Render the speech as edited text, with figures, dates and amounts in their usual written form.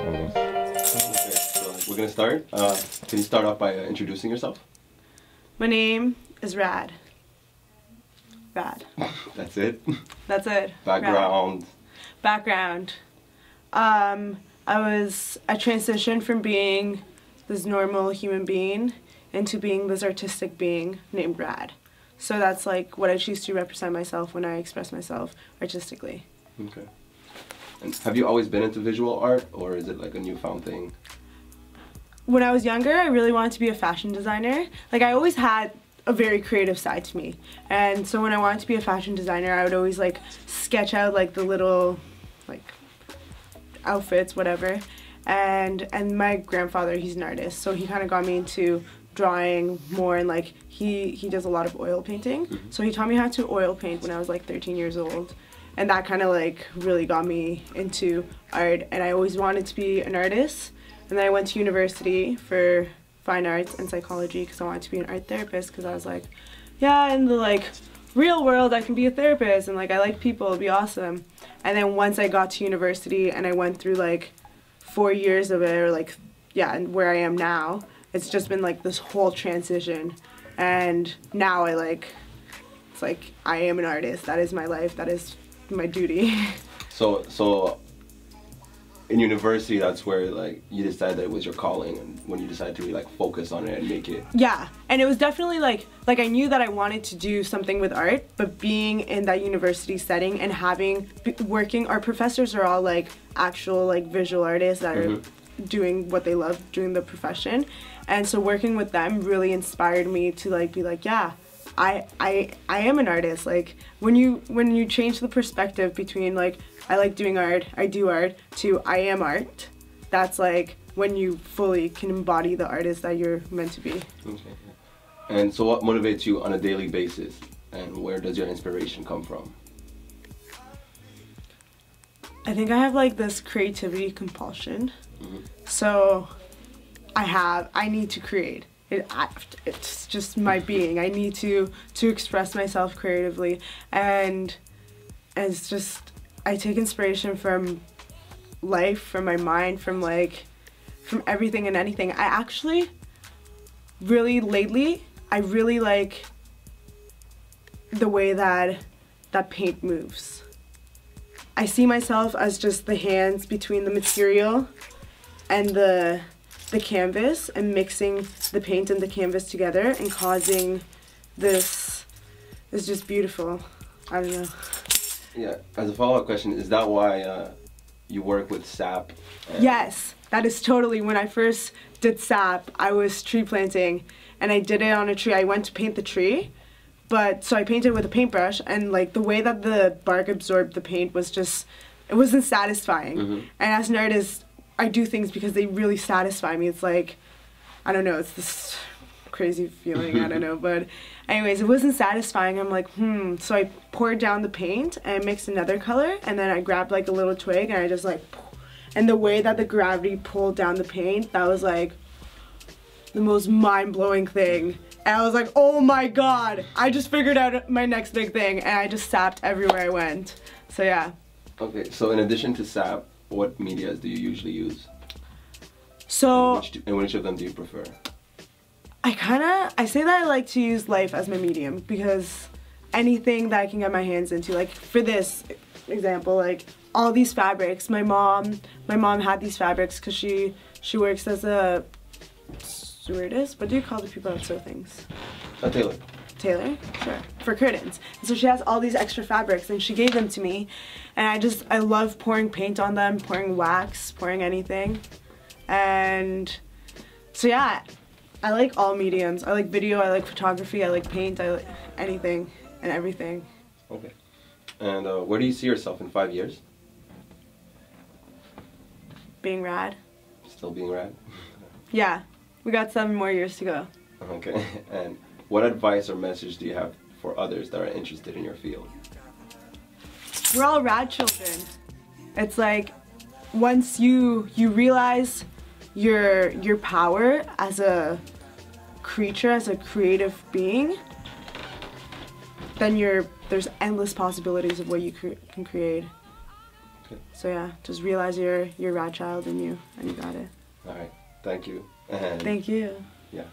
Okay, so we're gonna start. Can you start off by introducing yourself? My name is Rad. Rad. That's it? That's it. Background? Rad. Background. I transitioned from being this normal human being into being this artistic being named Rad. So that's like what I choose to represent myself when I express myself artistically. Okay. And have you always been into visual art, or is it like a newfound thing? When I was younger, I really wanted to be a fashion designer. Like, I always had a very creative side to me. And so when I wanted to be a fashion designer, I would always like sketch out like the little like outfits, whatever. And my grandfather, he's an artist, so he kind of got me into drawing more, and like he does a lot of oil painting. Mm-hmm. So he taught me how to oil paint when I was like 13 years old. And that kind of like really got me into art, and I always wanted to be an artist. And then I went to university for fine arts and psychology because I wanted to be an art therapist, because I was like, yeah, in the like real world I can be a therapist, and like I like people, it'd be awesome. And then once I got to university and I went through like 4 years of it, or like, yeah, and where I am now, it's just been like this whole transition. And now it's like I am an artist. That is my life. That is my duty. So in university, that's where like you decided that it was your calling, and when you decided to really like focus on it and make it. Yeah, and it was definitely like I knew that I wanted to do something with art, but being in that university setting and working, our professors are all like actual like visual artists that are doing what they love, doing the profession. And so working with them really inspired me to like be like, yeah, I am an artist. Like when you change the perspective between like I like doing art, I do art, to I am art, that's like when you fully can embody the artist that you're meant to be. Okay. And so what motivates you on a daily basis, and where does your inspiration come from? I think I have like this creativity compulsion. So I need to create. It's just my being. I need to express myself creatively, and it's just I take inspiration from life, from my mind, from everything and anything. I actually really lately I really like the way that paint moves. I see myself as just the hands between the material and the canvas, and mixing the paint and the canvas together and causing this is just beautiful. I don't know. Yeah, as a follow-up question, is that why you work with sap? Yes, that is totally. When I first did sap, I was tree planting, and I did it on a tree. I went to paint the tree, so I painted with a paintbrush, and like the way that the bark absorbed the paint was just, it wasn't satisfying. And as an artist, I do things because they really satisfy me. It's like, I don't know, it's this crazy feeling, I don't know, but anyways, it wasn't satisfying. I'm like, so I poured down the paint and I mixed another color, and then I grabbed like a little twig and I just like, and the way that the gravity pulled down the paint, that was like the most mind-blowing thing. And I was like, oh my god, I just figured out my next big thing, and I just sapped everywhere I went. So yeah. Okay, so in addition to sap, what medias do you usually use? So, and which of them do you prefer? I say that I like to use life as my medium, because anything that I can get my hands into, like for this example, like all these fabrics, my mom had these fabrics because she works as a stewardess. What do you call the people that sew things? A tailor. Tailor? Sure. For curtains. And so she has all these extra fabrics, and she gave them to me, and I love pouring paint on them, pouring wax, pouring anything. And so yeah, I like all mediums. I like video, I like photography, I like paint, I like anything and everything. Okay. And where do you see yourself in 5 years? Being Rad. Still being Rad? Yeah. We got 7 more years to go. Okay. And what advice or message do you have for others that are interested in your field? We're all Rad children. It's like, once you realize your power as a creature, as a creative being, then there's endless possibilities of what you can create. Okay. So yeah, just realize you're rad child and you got it. All right. Thank you. And Thank you. yeah.